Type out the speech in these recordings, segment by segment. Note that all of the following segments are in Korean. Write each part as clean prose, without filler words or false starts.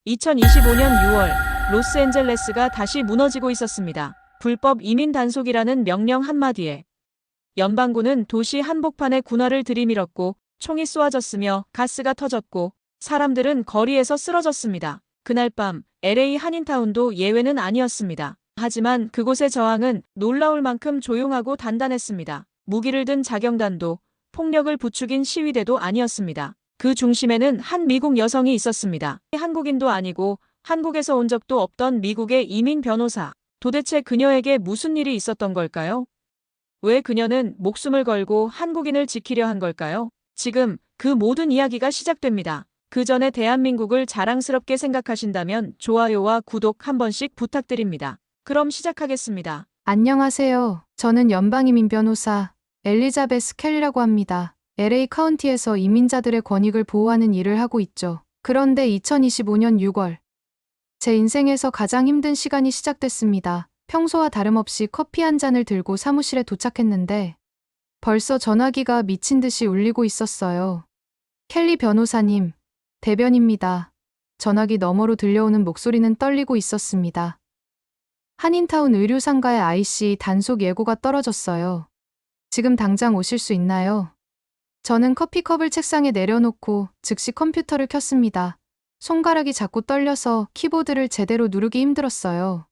2025년 6월 로스앤젤레스가 다시 무너지고 있었습니다. 불법 이민 단속이라는 명령 한마디에 연방군은 도시 한복판에 군화를 들이밀었고 총이 쏘아졌으며 가스가 터졌고 사람들은 거리에서 쓰러졌습니다. 그날 밤 LA 한인타운도 예외는 아니었습니다. 하지만 그곳의 저항은 놀라울 만큼 조용하고 단단했습니다. 무기를 든 자경단도 폭력을 부추긴 시위대도 아니었습니다. 그 중심에는 한 미국 여성이 있었습니다. 한국인도 아니고 한국에서 온 적도 없던 미국의 이민 변호사. 도대체 그녀에게 무슨 일이 있었던 걸까요? 왜 그녀는 목숨을 걸고 한국인을 지키려 한 걸까요? 지금 그 모든 이야기가 시작됩니다. 그 전에 대한민국을 자랑스럽게 생각하신다면 좋아요와 구독 한 번씩 부탁드립니다. 그럼 시작하겠습니다. 안녕하세요. 저는 연방이민 변호사 엘리자베스 켈리라고 합니다. LA 카운티에서 이민자들의 권익을 보호하는 일을 하고 있죠. 그런데 2025년 6월, 제 인생에서 가장 힘든 시간이 시작됐습니다. 평소와 다름없이 커피 한 잔을 들고 사무실에 도착했는데 벌써 전화기가 미친 듯이 울리고 있었어요. 켈리 변호사님, 대변입니다. 전화기 너머로 들려오는 목소리는 떨리고 있었습니다. 한인타운 의류상가의 IC 단속 예고가 떨어졌어요. 지금 당장 오실 수 있나요? 저는 커피컵을 책상에 내려놓고 즉시 컴퓨터를 켰습니다. 손가락이 자꾸 떨려서 키보드를 제대로 누르기 힘들었어요.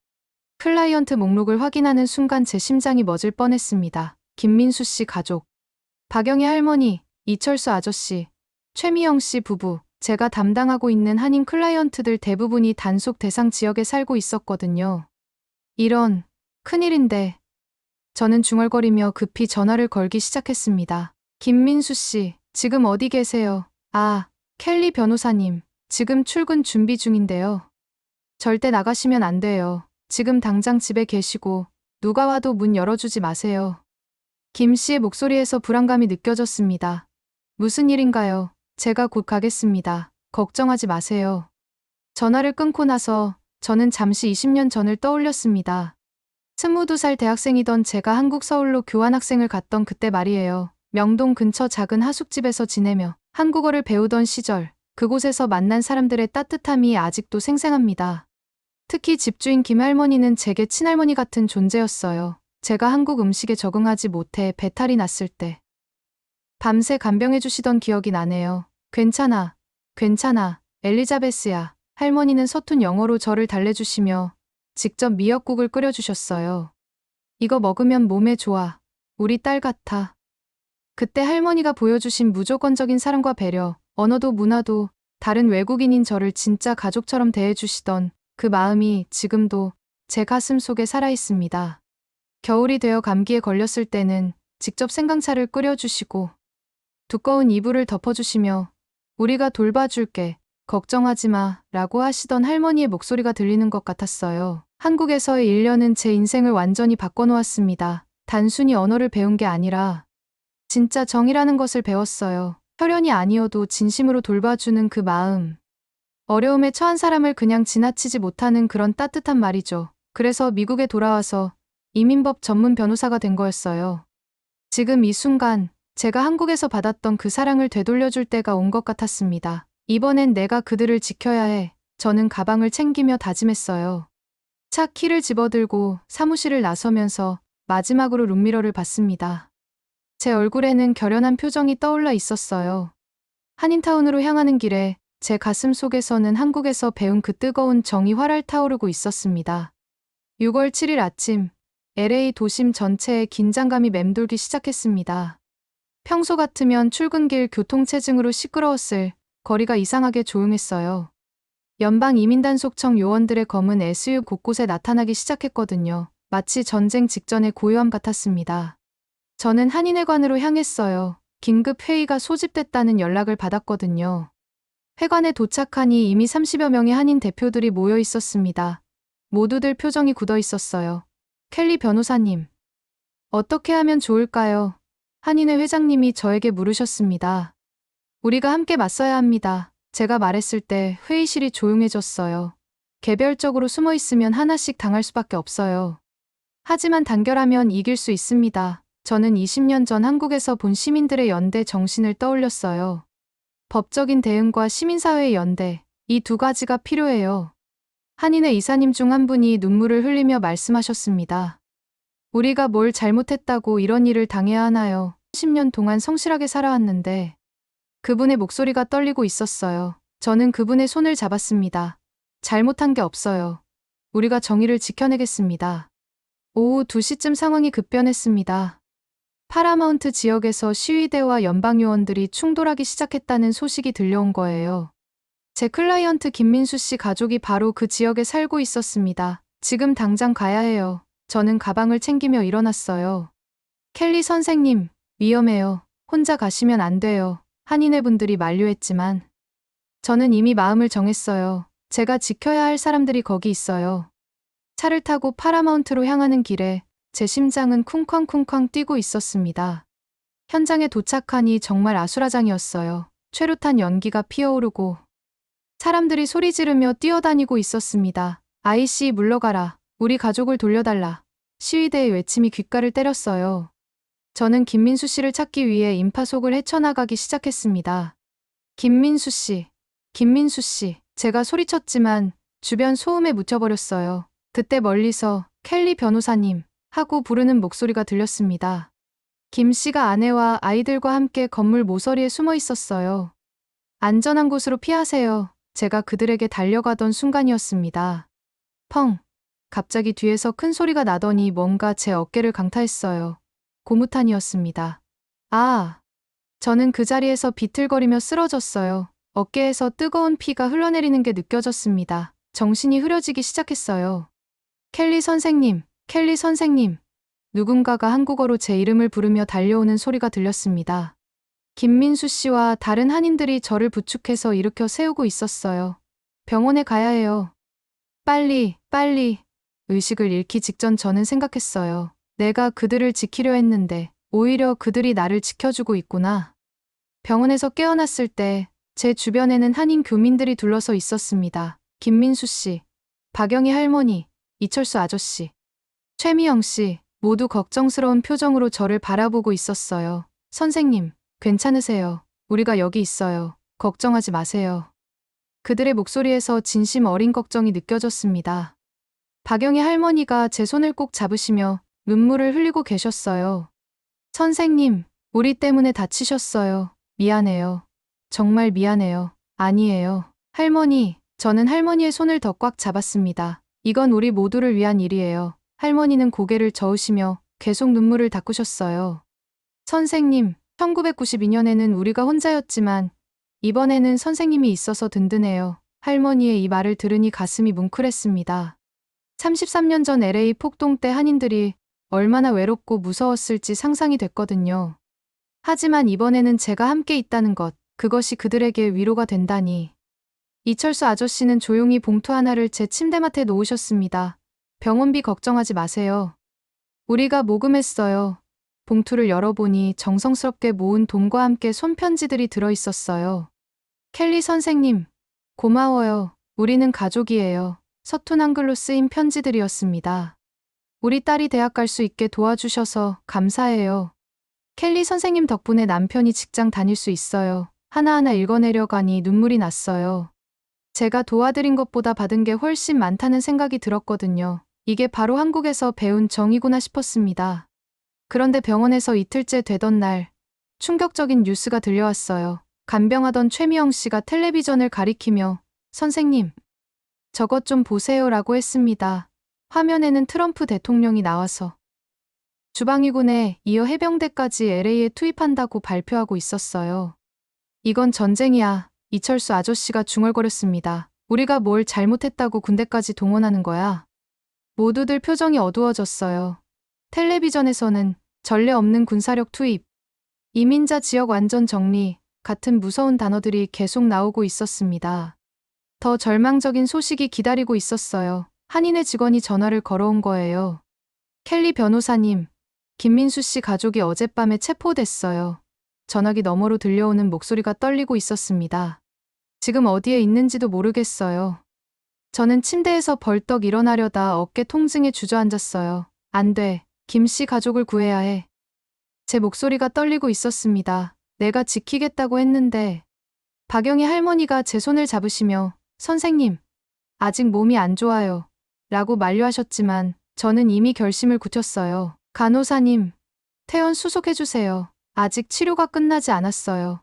클라이언트 목록을 확인하는 순간 제 심장이 멎을 뻔했습니다. 김민수 씨 가족, 박영희 할머니, 이철수 아저씨, 최미영 씨 부부, 제가 담당하고 있는 한인 클라이언트들 대부분이 단속 대상 지역에 살고 있었거든요. 이런, 큰일인데. 저는 중얼거리며 급히 전화를 걸기 시작했습니다. 김민수 씨, 지금 어디 계세요? 아, 켈리 변호사님, 지금 출근 준비 중인데요. 절대 나가시면 안 돼요. 지금 당장 집에 계시고 누가 와도 문 열어주지 마세요. 김 씨의 목소리에서 불안감이 느껴졌습니다. 무슨 일인가요? 제가 곧 가겠습니다. 걱정하지 마세요. 전화를 끊고 나서 저는 잠시 20년 전을 떠올렸습니다. 22살 대학생이던 제가 한국 서울로 교환학생을 갔던 그때 말이에요. 명동 근처 작은 하숙집에서 지내며 한국어를 배우던 시절, 그곳에서 만난 사람들의 따뜻함이 아직도 생생합니다. 특히 집주인 김 할머니는 제게 친할머니 같은 존재였어요. 제가 한국 음식에 적응하지 못해 배탈이 났을 때 밤새 간병해주시던 기억이 나네요. 괜찮아, 괜찮아, 엘리자베스야. 할머니는 서툰 영어로 저를 달래주시며 직접 미역국을 끓여주셨어요. 이거 먹으면 몸에 좋아. 우리 딸 같아. 그때 할머니가 보여주신 무조건적인 사랑과 배려, 언어도 문화도 다른 외국인인 저를 진짜 가족처럼 대해주시던 그 마음이 지금도 제 가슴 속에 살아있습니다. 겨울이 되어 감기에 걸렸을 때는 직접 생강차를 끓여주시고 두꺼운 이불을 덮어주시며 우리가 돌봐줄게, 걱정하지 마 라고 하시던 할머니의 목소리가 들리는 것 같았어요. 한국에서의 1년은 제 인생을 완전히 바꿔놓았습니다. 단순히 언어를 배운 게 아니라 진짜 정이라는 것을 배웠어요. 혈연이 아니어도 진심으로 돌봐주는 그 마음. 어려움에 처한 사람을 그냥 지나치지 못하는 그런 따뜻한 말이죠. 그래서 미국에 돌아와서 이민법 전문 변호사가 된 거였어요. 지금 이 순간 제가 한국에서 받았던 그 사랑을 되돌려줄 때가 온 것 같았습니다. 이번엔 내가 그들을 지켜야 해. 저는 가방을 챙기며 다짐했어요. 차 키를 집어들고 사무실을 나서면서 마지막으로 룸미러를 봤습니다. 제 얼굴에는 결연한 표정이 떠올라 있었어요. 한인타운으로 향하는 길에 제 가슴 속에서는 한국에서 배운 그 뜨거운 정이 활활 타오르고 있었습니다. 6월 7일 아침, LA 도심 전체에 긴장감이 맴돌기 시작했습니다. 평소 같으면 출근길 교통체증으로 시끄러웠을 거리가 이상하게 조용했어요. 연방 이민단속청 요원들의 검은 SU 곳곳에 나타나기 시작했거든요. 마치 전쟁 직전의 고요함 같았습니다. 저는 한인회관으로 향했어요. 긴급 회의가 소집됐다는 연락을 받았거든요. 회관에 도착하니 이미 30여 명의 한인 대표들이 모여 있었습니다. 모두들 표정이 굳어 있었어요. 켈리 변호사님, 어떻게 하면 좋을까요? 한인회 회장님이 저에게 물으셨습니다. 우리가 함께 맞서야 합니다. 제가 말했을 때 회의실이 조용해졌어요. 개별적으로 숨어 있으면 하나씩 당할 수밖에 없어요. 하지만 단결하면 이길 수 있습니다. 저는 20년 전 한국에서 본 시민들의 연대 정신을 떠올렸어요. 법적인 대응과 시민사회의 연대, 이 두 가지가 필요해요. 한인회 이사님 중 한 분이 눈물을 흘리며 말씀하셨습니다. 우리가 뭘 잘못했다고 이런 일을 당해야 하나요? 10년 동안 성실하게 살아왔는데 그분의 목소리가 떨리고 있었어요. 저는 그분의 손을 잡았습니다. 잘못한 게 없어요. 우리가 정의를 지켜내겠습니다. 오후 2시쯤 상황이 급변했습니다. 파라마운트 지역에서 시위대와 연방요원들이 충돌하기 시작했다는 소식이 들려온 거예요. 제 클라이언트 김민수 씨 가족이 바로 그 지역에 살고 있었습니다. 지금 당장 가야 해요. 저는 가방을 챙기며 일어났어요. 켈리 선생님, 위험해요. 혼자 가시면 안 돼요. 한인회 분들이 만류했지만 저는 이미 마음을 정했어요. 제가 지켜야 할 사람들이 거기 있어요. 차를 타고 파라마운트로 향하는 길에 제 심장은 쿵쾅쿵쾅 뛰고 있었습니다. 현장에 도착하니 정말 아수라장이었어요. 최루탄 연기가 피어오르고 사람들이 소리 지르며 뛰어다니고 있었습니다. 아이씨 물러가라. 우리 가족을 돌려달라. 시위대의 외침이 귓가를 때렸어요. 저는 김민수 씨를 찾기 위해 임파속을 헤쳐나가기 시작했습니다. 김민수 씨, 김민수 씨. 제가 소리쳤지만 주변 소음에 묻혀버렸어요. 그때 멀리서 켈리 변호사님 하고 부르는 목소리가 들렸습니다. 김 씨가 아내와 아이들과 함께 건물 모서리에 숨어 있었어요. 안전한 곳으로 피하세요. 제가 그들에게 달려가던 순간이었습니다. 펑! 갑자기 뒤에서 큰 소리가 나더니 뭔가 제 어깨를 강타했어요. 고무탄이었습니다. 아! 저는 그 자리에서 비틀거리며 쓰러졌어요. 어깨에서 뜨거운 피가 흘러내리는 게 느껴졌습니다. 정신이 흐려지기 시작했어요. 켈리 선생님, 켈리 선생님. 누군가가 한국어로 제 이름을 부르며 달려오는 소리가 들렸습니다. 김민수 씨와 다른 한인들이 저를 부축해서 일으켜 세우고 있었어요. 병원에 가야 해요. 빨리, 빨리. 의식을 잃기 직전 저는 생각했어요. 내가 그들을 지키려 했는데 오히려 그들이 나를 지켜주고 있구나. 병원에서 깨어났을 때 제 주변에는 한인 교민들이 둘러서 있었습니다. 김민수 씨, 박영희 할머니, 이철수 아저씨, 최미영 씨, 모두 걱정스러운 표정으로 저를 바라보고 있었어요. 선생님, 괜찮으세요? 우리가 여기 있어요. 걱정하지 마세요. 그들의 목소리에서 진심 어린 걱정이 느껴졌습니다. 박영희 할머니가 제 손을 꼭 잡으시며 눈물을 흘리고 계셨어요. 선생님, 우리 때문에 다치셨어요. 미안해요. 정말 미안해요. 아니에요. 할머니, 저는 할머니의 손을 더 꽉 잡았습니다. 이건 우리 모두를 위한 일이에요. 할머니는 고개를 저으시며 계속 눈물을 닦으셨어요. 선생님, 1992년에는 우리가 혼자였지만 이번에는 선생님이 있어서 든든해요. 할머니의 이 말을 들으니 가슴이 뭉클했습니다. 33년 전 LA 폭동 때 한인들이 얼마나 외롭고 무서웠을지 상상이 됐거든요. 하지만 이번에는 제가 함께 있다는 것, 그것이 그들에게 위로가 된다니. 이철수 아저씨는 조용히 봉투 하나를 제 침대맡에 놓으셨습니다. 병원비 걱정하지 마세요. 우리가 모금했어요. 봉투를 열어보니 정성스럽게 모은 돈과 함께 손편지들이 들어있었어요. 켈리 선생님, 고마워요. 우리는 가족이에요. 서툰 한글로 쓰인 편지들이었습니다. 우리 딸이 대학 갈 수 있게 도와주셔서 감사해요. 켈리 선생님 덕분에 남편이 직장 다닐 수 있어요. 하나하나 읽어내려가니 눈물이 났어요. 제가 도와드린 것보다 받은 게 훨씬 많다는 생각이 들었거든요. 이게 바로 한국에서 배운 정의구나 싶었습니다. 그런데 병원에서 이틀째 되던 날, 충격적인 뉴스가 들려왔어요. 간병하던 최미영 씨가 텔레비전을 가리키며 선생님, 저것 좀 보세요라고 했습니다. 화면에는 트럼프 대통령이 나와서 주방위군에 이어 해병대까지 LA에 투입한다고 발표하고 있었어요. 이건 전쟁이야. 이철수 아저씨가 중얼거렸습니다. 우리가 뭘 잘못했다고 군대까지 동원하는 거야. 모두들 표정이 어두워졌어요. 텔레비전에서는 전례 없는 군사력 투입, 이민자 지역 완전 정리 같은 무서운 단어들이 계속 나오고 있었습니다. 더 절망적인 소식이 기다리고 있었어요. 한인회 직원이 전화를 걸어온 거예요. 켈리 변호사님, 김민수 씨 가족이 어젯밤에 체포됐어요. 전화기 너머로 들려오는 목소리가 떨리고 있었습니다. 지금 어디에 있는지도 모르겠어요. 저는 침대에서 벌떡 일어나려다 어깨 통증에 주저앉았어요. 안 돼. 김 씨 가족을 구해야 해. 제 목소리가 떨리고 있었습니다. 내가 지키겠다고 했는데. 박영희 할머니가 제 손을 잡으시며 선생님, 아직 몸이 안 좋아요. 라고 만류하셨지만 저는 이미 결심을 굳혔어요. 간호사님, 퇴원 수속해주세요. 아직 치료가 끝나지 않았어요.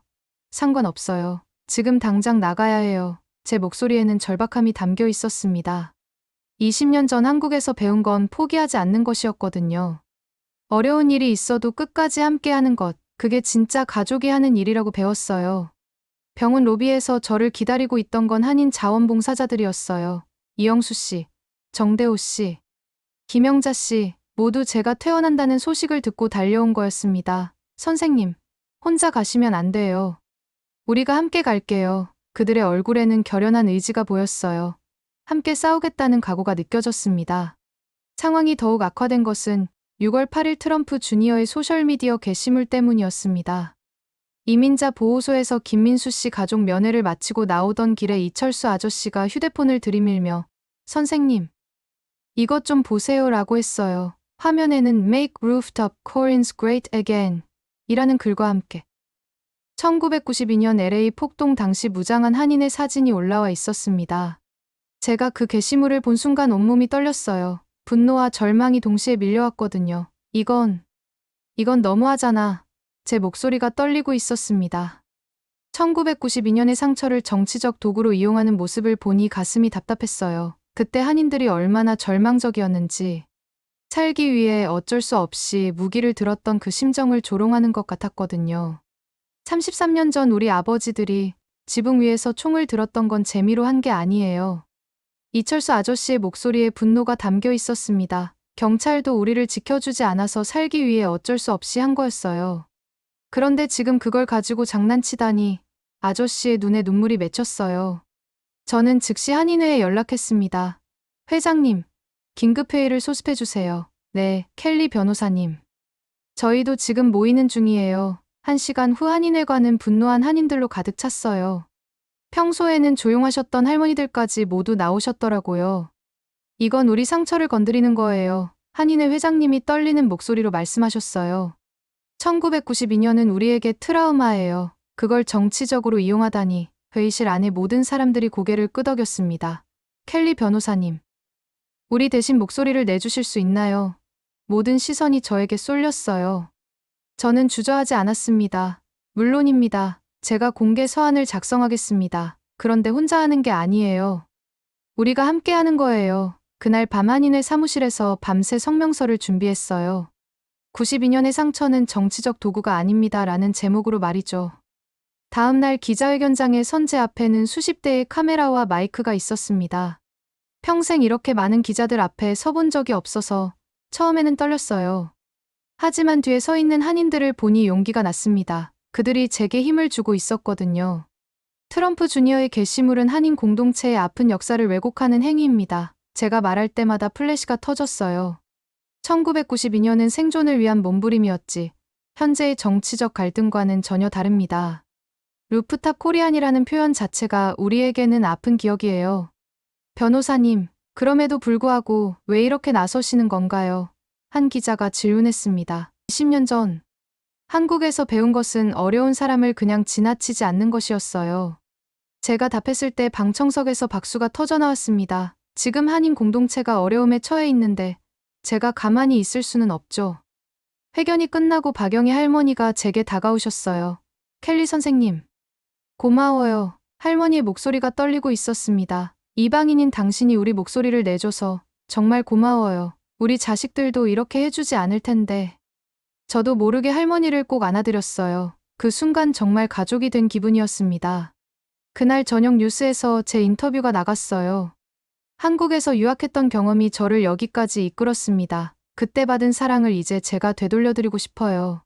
상관없어요. 지금 당장 나가야 해요. 제 목소리에는 절박함이 담겨 있었습니다. 20년 전 한국에서 배운 건 포기하지 않는 것이었거든요. 어려운 일이 있어도 끝까지 함께 하는 것, 그게 진짜 가족이 하는 일이라고 배웠어요. 병원 로비에서 저를 기다리고 있던 건 한인 자원봉사자들이었어요. 이영수 씨, 정대호 씨, 김영자 씨, 모두 제가 퇴원한다는 소식을 듣고 달려온 거였습니다. 선생님, 혼자 가시면 안 돼요. 우리가 함께 갈게요. 그들의 얼굴에는 결연한 의지가 보였어요. 함께 싸우겠다는 각오가 느껴졌습니다. 상황이 더욱 악화된 것은 6월 8일 트럼프 주니어의 소셜미디어 게시물 때문이었습니다. 이민자 보호소에서 김민수 씨 가족 면회를 마치고 나오던 길에 이철수 아저씨가 휴대폰을 들이밀며 선생님, 이것 좀 보세요 라고 했어요. 화면에는 Make Rooftop Koreans Great Again 이라는 글과 함께 1992년 LA 폭동 당시 무장한 한인의 사진이 올라와 있었습니다. 제가 그 게시물을 본 순간 온몸이 떨렸어요. 분노와 절망이 동시에 밀려왔거든요. 이건 너무하잖아. 제 목소리가 떨리고 있었습니다. 1992년의 상처를 정치적 도구로 이용하는 모습을 보니 가슴이 답답했어요. 그때 한인들이 얼마나 절망적이었는지, 살기 위해 어쩔 수 없이 무기를 들었던 그 심정을 조롱하는 것 같았거든요. 33년 전 우리 아버지들이 지붕 위에서 총을 들었던 건 재미로 한 게 아니에요. 이철수 아저씨의 목소리에 분노가 담겨 있었습니다. 경찰도 우리를 지켜주지 않아서 살기 위해 어쩔 수 없이 한 거였어요. 그런데 지금 그걸 가지고 장난치다니 아저씨의 눈에 눈물이 맺혔어요. 저는 즉시 한인회에 연락했습니다. 회장님, 긴급회의를 소집해주세요. 네, 켈리 변호사님. 저희도 지금 모이는 중이에요. 1시간 후 한인회관은 분노한 한인들로 가득 찼어요. 평소에는 조용하셨던 할머니들까지 모두 나오셨더라고요. 이건 우리 상처를 건드리는 거예요. 한인회 회장님이 떨리는 목소리로 말씀하셨어요. 1992년은 우리에게 트라우마예요. 그걸 정치적으로 이용하다니. 회의실 안에 모든 사람들이 고개를 끄덕였습니다. 켈리 변호사님, 우리 대신 목소리를 내주실 수 있나요? 모든 시선이 저에게 쏠렸어요. 저는 주저하지 않았습니다. 물론입니다. 제가 공개 서한을 작성하겠습니다. 그런데 혼자 하는 게 아니에요. 우리가 함께 하는 거예요. 그날 밤 한인회 사무실에서 밤새 성명서를 준비했어요. 92년의 상처는 정치적 도구가 아닙니다. 라는 제목으로 말이죠. 다음 날 기자회견장의 선제 앞에는 수십 대의 카메라와 마이크가 있었습니다. 평생 이렇게 많은 기자들 앞에 서본 적이 없어서 처음에는 떨렸어요. 하지만 뒤에 서 있는 한인들을 보니 용기가 났습니다. 그들이 제게 힘을 주고 있었거든요. 트럼프 주니어의 게시물은 한인 공동체의 아픈 역사를 왜곡하는 행위입니다. 제가 말할 때마다 플래시가 터졌어요. 1992년은 생존을 위한 몸부림이었지. 현재의 정치적 갈등과는 전혀 다릅니다. 루프탑 코리안이라는 표현 자체가 우리에게는 아픈 기억이에요. 변호사님, 그럼에도 불구하고 왜 이렇게 나서시는 건가요? 한 기자가 질문했습니다. 20년 전, 한국에서 배운 것은 어려운 사람을 그냥 지나치지 않는 것이었어요. 제가 답했을 때 방청석에서 박수가 터져나왔습니다. 지금 한인 공동체가 어려움에 처해 있는데 제가 가만히 있을 수는 없죠. 회견이 끝나고 박영희 할머니가 제게 다가오셨어요. 켈리 선생님, 고마워요. 할머니의 목소리가 떨리고 있었습니다. 이방인인 당신이 우리 목소리를 내줘서 정말 고마워요. 우리 자식들도 이렇게 해주지 않을 텐데. 저도 모르게 할머니를 꼭 안아드렸어요. 그 순간 정말 가족이 된 기분이었습니다. 그날 저녁 뉴스에서 제 인터뷰가 나갔어요. 한국에서 유학했던 경험이 저를 여기까지 이끌었습니다. 그때 받은 사랑을 이제 제가 되돌려드리고 싶어요.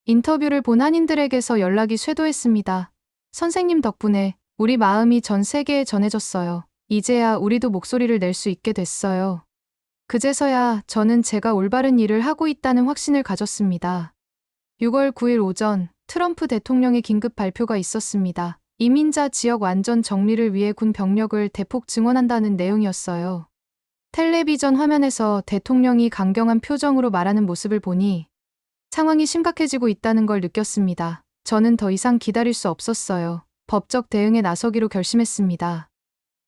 인터뷰를 본 한인들에게서 연락이 쇄도했습니다. 선생님 덕분에 우리 마음이 전 세계에 전해졌어요. 이제야 우리도 목소리를 낼 수 있게 됐어요. 그제서야 저는 제가 올바른 일을 하고 있다는 확신을 가졌습니다. 6월 9일 오전 트럼프 대통령의 긴급 발표가 있었습니다. 이민자 지역 완전 정리를 위해 군 병력을 대폭 증원한다는 내용이었어요. 텔레비전 화면에서 대통령이 강경한 표정으로 말하는 모습을 보니 상황이 심각해지고 있다는 걸 느꼈습니다. 저는 더 이상 기다릴 수 없었어요. 법적 대응에 나서기로 결심했습니다.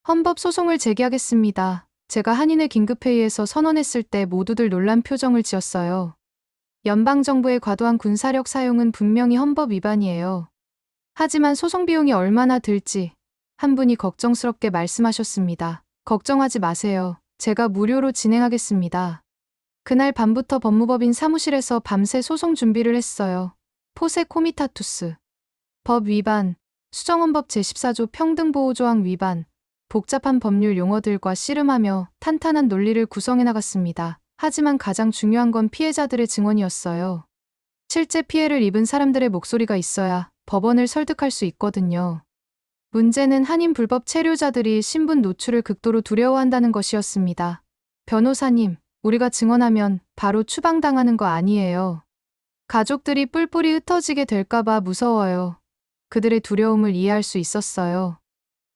헌법 소송을 제기하겠습니다. 제가 한인회 긴급회의에서 선언했을 때 모두들 놀란 표정을 지었어요. 연방정부의 과도한 군사력 사용은 분명히 헌법 위반이에요. 하지만 소송 비용이 얼마나 들지 한 분이 걱정스럽게 말씀하셨습니다. 걱정하지 마세요. 제가 무료로 진행하겠습니다. 그날 밤부터 법무법인 사무실에서 밤새 소송 준비를 했어요. 포세 코미타투스 법 위반, 수정헌법 제14조 평등보호조항 위반, 복잡한 법률 용어들과 씨름하며 탄탄한 논리를 구성해 나갔습니다. 하지만 가장 중요한 건 피해자들의 증언이었어요. 실제 피해를 입은 사람들의 목소리가 있어야 법원을 설득할 수 있거든요. 문제는 한인 불법 체류자들이 신분 노출을 극도로 두려워한다는 것이었습니다. 변호사님, 우리가 증언하면 바로 추방당하는 거 아니에요. 가족들이 뿔뿔이 흩어지게 될까봐 무서워요. 그들의 두려움을 이해할 수 있었어요.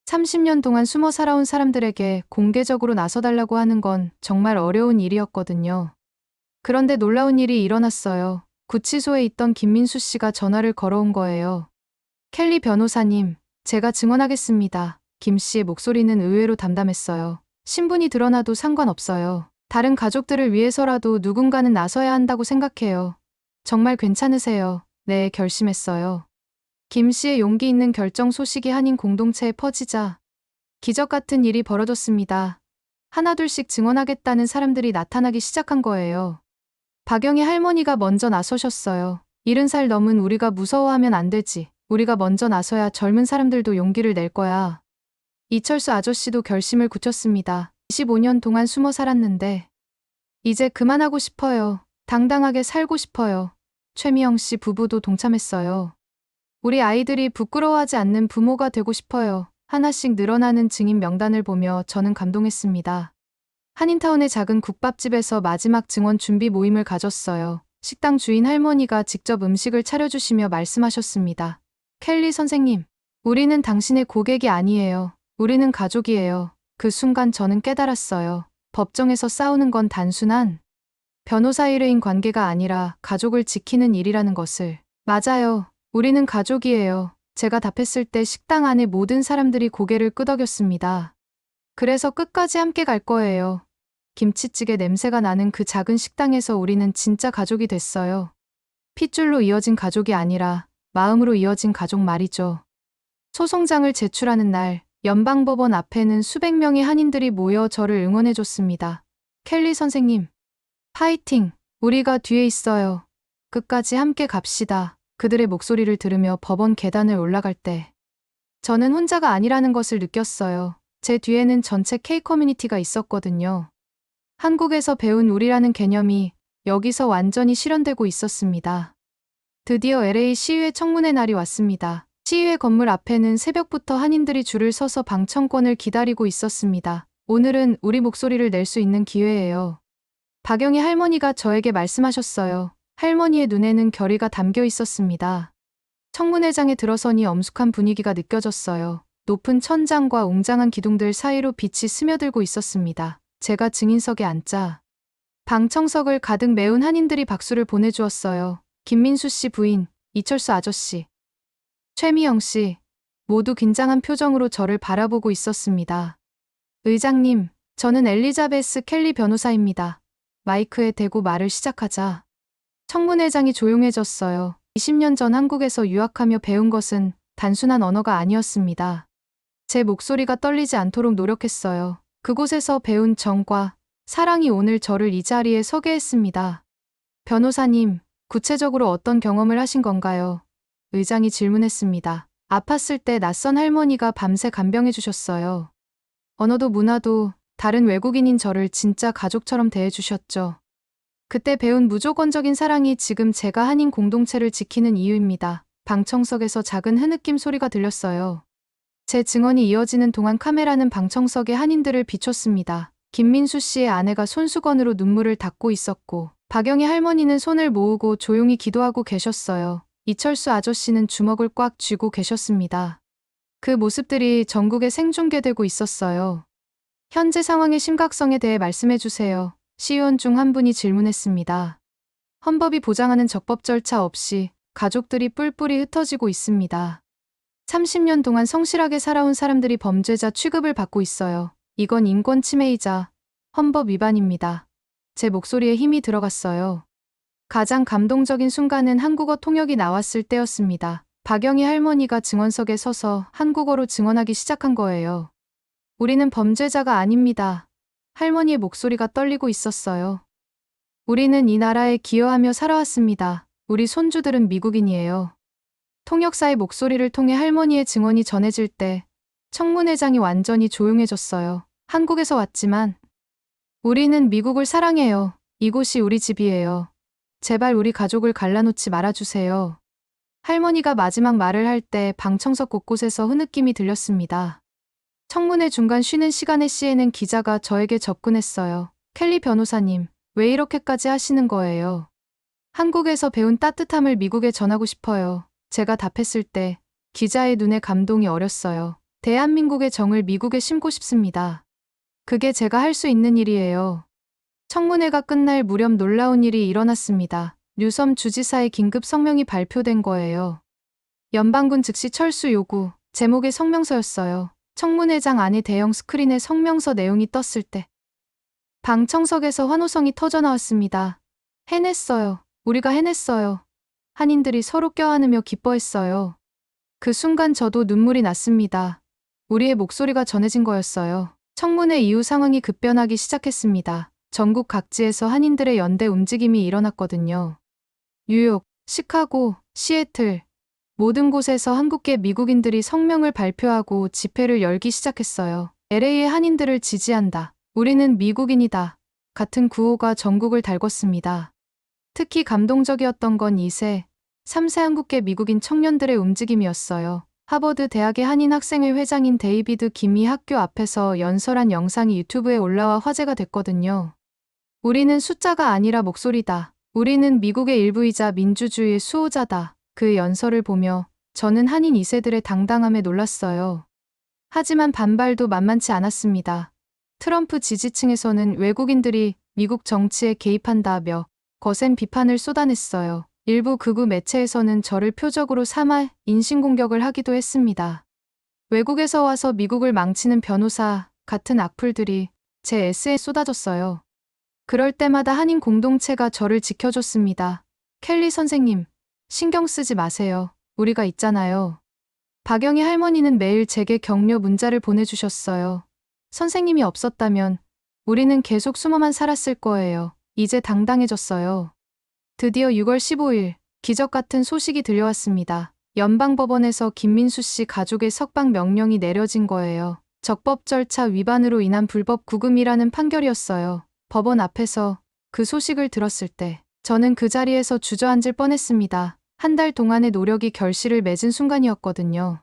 30년 동안 숨어 살아온 사람들에게 공개적으로 나서달라고 하는 건 정말 어려운 일이었거든요. 그런데 놀라운 일이 일어났어요. 구치소에 있던 김민수 씨가 전화를 걸어온 거예요. 켈리 변호사님, 제가 증언하겠습니다. 김 씨의 목소리는 의외로 담담했어요. 신분이 드러나도 상관없어요. 다른 가족들을 위해서라도 누군가는 나서야 한다고 생각해요. 정말 괜찮으세요? 네, 결심했어요. 김 씨의 용기 있는 결정 소식이 한인 공동체에 퍼지자 기적 같은 일이 벌어졌습니다. 하나둘씩 증언하겠다는 사람들이 나타나기 시작한 거예요. 박영희 할머니가 먼저 나서셨어요. 70살 넘은 우리가 무서워하면 안 되지. 우리가 먼저 나서야 젊은 사람들도 용기를 낼 거야. 이철수 아저씨도 결심을 굳혔습니다. 25년 동안 숨어 살았는데 이제 그만하고 싶어요. 당당하게 살고 싶어요. 최미영 씨 부부도 동참했어요. 우리 아이들이 부끄러워하지 않는 부모가 되고 싶어요. 하나씩 늘어나는 증인 명단을 보며 저는 감동했습니다. 한인타운의 작은 국밥집에서 마지막 증언 준비 모임을 가졌어요. 식당 주인 할머니가 직접 음식을 차려주시며 말씀하셨습니다. 켈리 선생님, 우리는 당신의 고객이 아니에요. 우리는 가족이에요. 그 순간 저는 깨달았어요. 법정에서 싸우는 건 단순한 변호사 의뢰인 관계가 아니라 가족을 지키는 일이라는 것을. 맞아요. 우리는 가족이에요. 제가 답했을 때 식당 안에 모든 사람들이 고개를 끄덕였습니다. 그래서 끝까지 함께 갈 거예요. 김치찌개 냄새가 나는 그 작은 식당에서 우리는 진짜 가족이 됐어요. 핏줄로 이어진 가족이 아니라 마음으로 이어진 가족 말이죠. 소송장을 제출하는 날, 연방법원 앞에는 수백 명의 한인들이 모여 저를 응원해줬습니다. 켈리 선생님, 파이팅! 우리가 뒤에 있어요. 끝까지 함께 갑시다. 그들의 목소리를 들으며 법원 계단을 올라갈 때 저는 혼자가 아니라는 것을 느꼈어요. 제 뒤에는 전체 K 커뮤니티가 있었거든요. 한국에서 배운 우리라는 개념이 여기서 완전히 실현되고 있었습니다. 드디어 LA 시의회 청문회 날이 왔습니다. 시의회 건물 앞에는 새벽부터 한인들이 줄을 서서 방청권을 기다리고 있었습니다. 오늘은 우리 목소리를 낼 수 있는 기회예요. 박영희 할머니가 저에게 말씀하셨어요. 할머니의 눈에는 결의가 담겨 있었습니다. 청문회장에 들어서니 엄숙한 분위기가 느껴졌어요. 높은 천장과 웅장한 기둥들 사이로 빛이 스며들고 있었습니다. 제가 증인석에 앉자 방청석을 가득 메운 한인들이 박수를 보내주었어요. 김민수 씨 부인, 이철수 아저씨, 최미영 씨, 모두 긴장한 표정으로 저를 바라보고 있었습니다. 의장님, 저는 엘리자베스 켈리 변호사입니다. 마이크에 대고 말을 시작하자 청문회장이 조용해졌어요. 20년 전 한국에서 유학하며 배운 것은 단순한 언어가 아니었습니다. 제 목소리가 떨리지 않도록 노력했어요. 그곳에서 배운 정과 사랑이 오늘 저를 이 자리에 서게 했습니다. 변호사님, 구체적으로 어떤 경험을 하신 건가요? 의장이 질문했습니다. 아팠을 때 낯선 할머니가 밤새 간병해 주셨어요. 언어도 문화도 다른 외국인인 저를 진짜 가족처럼 대해주셨죠. 그때 배운 무조건적인 사랑이 지금 제가 한인 공동체를 지키는 이유입니다. 방청석에서 작은 흐느낌 소리가 들렸어요. 제 증언이 이어지는 동안 카메라는 방청석의 한인들을 비췄습니다. 김민수 씨의 아내가 손수건으로 눈물을 닦고 있었고, 박영희 할머니는 손을 모으고 조용히 기도하고 계셨어요. 이철수 아저씨는 주먹을 꽉 쥐고 계셨습니다. 그 모습들이 전국에 생중계되고 있었어요. 현재 상황의 심각성에 대해 말씀해 주세요. 시의원 중 한 분이 질문했습니다. 헌법이 보장하는 적법 절차 없이 가족들이 뿔뿔이 흩어지고 있습니다. 30년 동안 성실하게 살아온 사람들이 범죄자 취급을 받고 있어요. 이건 인권 침해이자 헌법 위반입니다. 제 목소리에 힘이 들어갔어요. 가장 감동적인 순간은 한국어 통역이 나왔을 때였습니다. 박영희 할머니가 증언석에 서서 한국어로 증언하기 시작한 거예요. 우리는 범죄자가 아닙니다. 할머니의 목소리가 떨리고 있었어요. 우리는 이 나라에 기여하며 살아왔습니다. 우리 손주들은 미국인이에요. 통역사의 목소리를 통해 할머니의 증언이 전해질 때 청문회장이 완전히 조용해졌어요. 한국에서 왔지만 우리는 미국을 사랑해요. 이곳이 우리 집이에요. 제발 우리 가족을 갈라놓지 말아주세요. 할머니가 마지막 말을 할 때 방청석 곳곳에서 흐느낌이 들렸습니다. 청문회 중간 쉬는 시간에 CNN 기자가 저에게 접근했어요. 켈리 변호사님, 왜 이렇게까지 하시는 거예요? 한국에서 배운 따뜻함을 미국에 전하고 싶어요. 제가 답했을 때 기자의 눈에 감동이 어렸어요. 대한민국의 정을 미국에 심고 싶습니다. 그게 제가 할 수 있는 일이에요. 청문회가 끝날 무렵 놀라운 일이 일어났습니다. 류섬 주지사의 긴급 성명이 발표된 거예요. 연방군 즉시 철수 요구, 제목의 성명서였어요. 청문회장 안에 대형 스크린에 성명서 내용이 떴을 때 방청석에서 환호성이 터져나왔습니다. 해냈어요. 우리가 해냈어요. 한인들이 서로 껴안으며 기뻐했어요. 그 순간 저도 눈물이 났습니다. 우리의 목소리가 전해진 거였어요. 청문회 이후 상황이 급변하기 시작했습니다. 전국 각지에서 한인들의 연대 움직임이 일어났거든요. 뉴욕, 시카고, 시애틀, 모든 곳에서 한국계 미국인들이 성명을 발표하고 집회를 열기 시작했어요. LA의 한인들을 지지한다. 우리는 미국인이다. 같은 구호가 전국을 달궜습니다. 특히 감동적이었던 건 2세, 3세 한국계 미국인 청년들의 움직임이었어요. 하버드 대학의 한인 학생회 회장인 데이비드 김이 학교 앞에서 연설한 영상이 유튜브에 올라와 화제가 됐거든요. 우리는 숫자가 아니라 목소리다. 우리는 미국의 일부이자 민주주의의 수호자다. 그 연설을 보며 저는 한인 2세들의 당당함에 놀랐어요. 하지만 반발도 만만치 않았습니다. 트럼프 지지층에서는 외국인들이 미국 정치에 개입한다며 거센 비판을 쏟아냈어요. 일부 극우 매체에서는 저를 표적으로 삼아 인신공격을 하기도 했습니다. 외국에서 와서 미국을 망치는 변호사 같은 악플들이 제 SNS에 쏟아졌어요. 그럴 때마다 한인 공동체가 저를 지켜줬습니다. 켈리 선생님, 신경 쓰지 마세요. 우리가 있잖아요. 박영희 할머니는 매일 제게 격려 문자를 보내주셨어요. 선생님이 없었다면 우리는 계속 숨어만 살았을 거예요. 이제 당당해졌어요. 드디어 6월 15일 기적 같은 소식이 들려왔습니다. 연방법원에서 김민수 씨 가족의 석방 명령이 내려진 거예요. 적법 절차 위반으로 인한 불법 구금이라는 판결이었어요. 법원 앞에서 그 소식을 들었을 때 저는 그 자리에서 주저앉을 뻔했습니다. 한 달 동안의 노력이 결실을 맺은 순간이었거든요.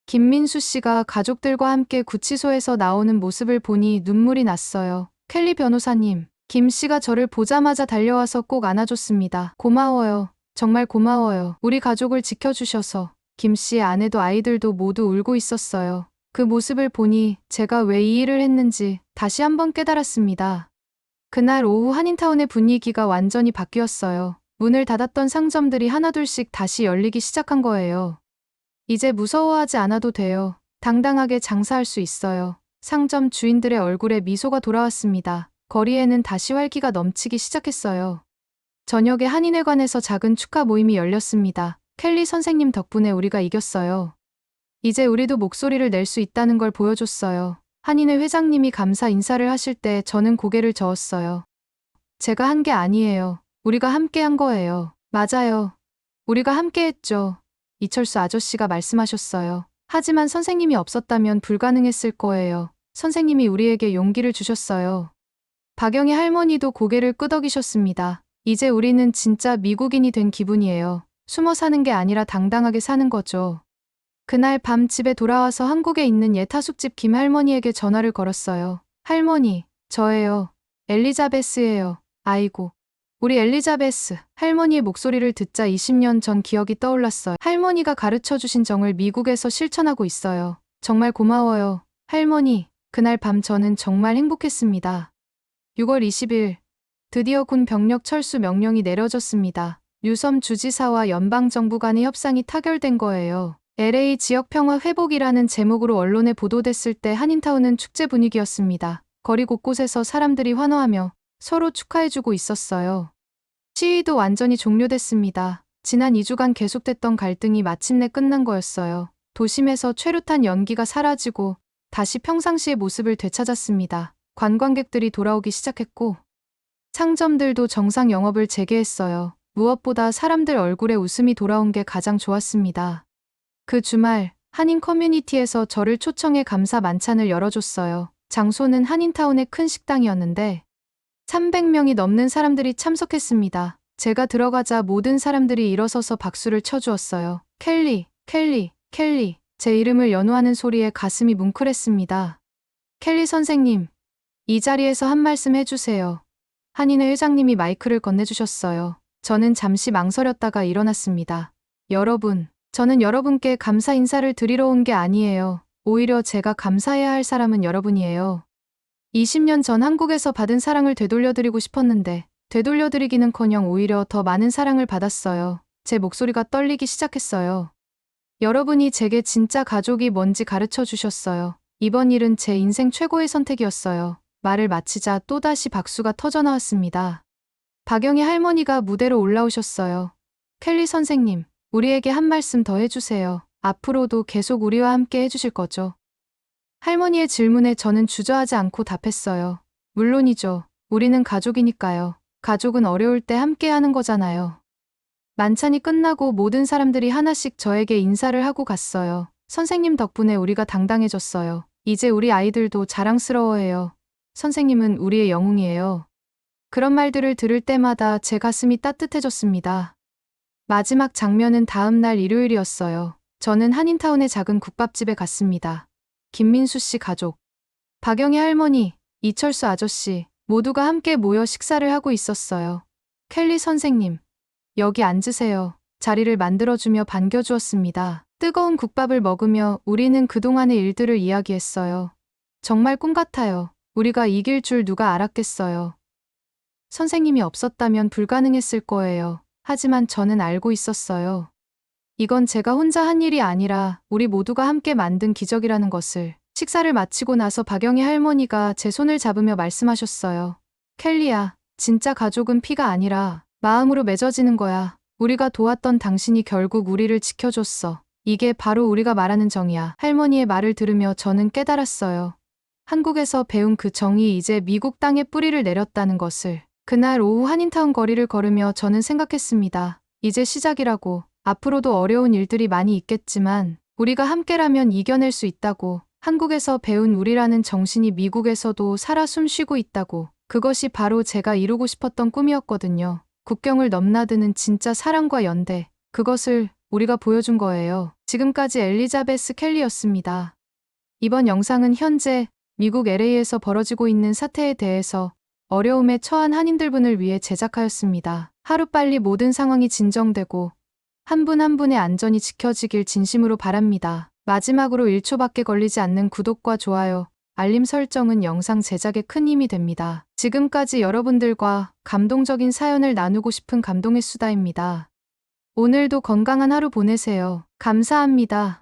김민수 씨가 가족들과 함께 구치소에서 나오는 모습을 보니 눈물이 났어요. 켈리 변호사님, 김 씨가 저를 보자마자 달려와서 꼭 안아줬습니다. 고마워요. 정말 고마워요. 우리 가족을 지켜주셔서. 김 씨의 아내도 아이들도 모두 울고 있었어요. 그 모습을 보니 제가 왜 이 일을 했는지 다시 한번 깨달았습니다. 그날 오후 한인타운의 분위기가 완전히 바뀌었어요. 문을 닫았던 상점들이 하나둘씩 다시 열리기 시작한 거예요. 이제 무서워하지 않아도 돼요. 당당하게 장사할 수 있어요. 상점 주인들의 얼굴에 미소가 돌아왔습니다. 거리에는 다시 활기가 넘치기 시작했어요. 저녁에 한인회관에서 작은 축하 모임이 열렸습니다. 켈리 선생님 덕분에 우리가 이겼어요. 이제 우리도 목소리를 낼 수 있다는 걸 보여줬어요. 한인회 회장님이 감사 인사를 하실 때 저는 고개를 저었어요. 제가 한 게 아니에요. 우리가 함께 한 거예요. 맞아요. 우리가 함께 했죠. 이철수 아저씨가 말씀하셨어요. 하지만 선생님이 없었다면 불가능했을 거예요. 선생님이 우리에게 용기를 주셨어요. 박영희 할머니도 고개를 끄덕이셨습니다. 이제 우리는 진짜 미국인이 된 기분이에요. 숨어 사는 게 아니라 당당하게 사는 거죠. 그날 밤 집에 돌아와서 한국에 있는 옛 하숙집 김 할머니에게 전화를 걸었어요. 할머니, 저예요. 엘리자베스예요. 아이고. 우리 엘리자베스. 할머니의 목소리를 듣자 20년 전 기억이 떠올랐어요. 할머니가 가르쳐주신 정을 미국에서 실천하고 있어요. 정말 고마워요. 할머니, 그날 밤 저는 정말 행복했습니다. 6월 20일, 드디어 군 병력 철수 명령이 내려졌습니다. 류섬 주지사와 연방정부 간의 협상이 타결된 거예요. LA 지역 평화 회복이라는 제목으로 언론에 보도됐을 때 한인타운은 축제 분위기였습니다. 거리 곳곳에서 사람들이 환호하며 서로 축하해주고 있었어요. 시위도 완전히 종료됐습니다. 지난 2주간 계속됐던 갈등이 마침내 끝난 거였어요. 도심에서 최루탄 연기가 사라지고 다시 평상시의 모습을 되찾았습니다. 관광객들이 돌아오기 시작했고 상점들도 정상 영업을 재개했어요. 무엇보다 사람들 얼굴에 웃음이 돌아온 게 가장 좋았습니다. 그 주말 한인 커뮤니티에서 저를 초청해 감사 만찬을 열어줬어요. 장소는 한인타운의 큰 식당이었는데 300명이 넘는 사람들이 참석했습니다. 제가 들어가자 모든 사람들이 일어서서 박수를 쳐주었어요. 켈리, 켈리, 켈리. 제 이름을 연호하는 소리에 가슴이 뭉클했습니다. 켈리 선생님, 이 자리에서 한 말씀 해주세요. 한인회 회장님이 마이크를 건네주셨어요. 저는 잠시 망설였다가 일어났습니다. 여러분, 저는 여러분께 감사 인사를 드리러 온 게 아니에요. 오히려 제가 감사해야 할 사람은 여러분이에요. 20년 전 한국에서 받은 사랑을 되돌려드리고 싶었는데 되돌려드리기는커녕 오히려 더 많은 사랑을 받았어요. 제 목소리가 떨리기 시작했어요. 여러분이 제게 진짜 가족이 뭔지 가르쳐 주셨어요. 이번 일은 제 인생 최고의 선택이었어요. 말을 마치자 또다시 박수가 터져나왔습니다. 박영희 할머니가 무대로 올라오셨어요. 켈리 선생님, 우리에게 한 말씀 더 해주세요. 앞으로도 계속 우리와 함께 해주실 거죠? 할머니의 질문에 저는 주저하지 않고 답했어요. 물론이죠. 우리는 가족이니까요. 가족은 어려울 때 함께 하는 거잖아요. 만찬이 끝나고 모든 사람들이 하나씩 저에게 인사를 하고 갔어요. 선생님 덕분에 우리가 당당해졌어요. 이제 우리 아이들도 자랑스러워해요. 선생님은 우리의 영웅이에요. 그런 말들을 들을 때마다 제 가슴이 따뜻해졌습니다. 마지막 장면은 다음 날 일요일이었어요. 저는 한인타운의 작은 국밥집에 갔습니다. 김민수 씨 가족, 박영희 할머니, 이철수 아저씨 모두가 함께 모여 식사를 하고 있었어요. 켈리 선생님, 여기 앉으세요. 자리를 만들어주며 반겨주었습니다. 뜨거운 국밥을 먹으며 우리는 그동안의 일들을 이야기했어요. 정말 꿈 같아요. 우리가 이길 줄 누가 알았겠어요. 선생님이 없었다면 불가능했을 거예요. 하지만 저는 알고 있었어요. 이건 제가 혼자 한 일이 아니라 우리 모두가 함께 만든 기적이라는 것을. 식사를 마치고 나서 박영희 할머니가 제 손을 잡으며 말씀하셨어요. 켈리야, 진짜 가족은 피가 아니라 마음으로 맺어지는 거야. 우리가 도왔던 당신이 결국 우리를 지켜줬어. 이게 바로 우리가 말하는 정이야. 할머니의 말을 들으며 저는 깨달았어요. 한국에서 배운 그 정이 이제 미국 땅에 뿌리를 내렸다는 것을. 그날 오후 한인타운 거리를 걸으며 저는 생각했습니다. 이제 시작이라고. 앞으로도 어려운 일들이 많이 있겠지만 우리가 함께라면 이겨낼 수 있다고. 한국에서 배운 우리라는 정신이 미국에서도 살아 숨쉬고 있다고. 그것이 바로 제가 이루고 싶었던 꿈이었거든요. 국경을 넘나드는 진짜 사랑과 연대. 그것을 우리가 보여준 거예요. 지금까지 엘리자베스 켈리였습니다. 이번 영상은 현재 미국 LA에서 벌어지고 있는 사태에 대해서 어려움에 처한 한인들분을 위해 제작하였습니다. 하루빨리 모든 상황이 진정되고 한 분 한 분의 안전이 지켜지길 진심으로 바랍니다. 마지막으로 1초밖에 걸리지 않는 구독과 좋아요, 알림 설정은 영상 제작에 큰 힘이 됩니다. 지금까지 여러분들과 감동적인 사연을 나누고 싶은 감동의 수다입니다. 오늘도 건강한 하루 보내세요. 감사합니다.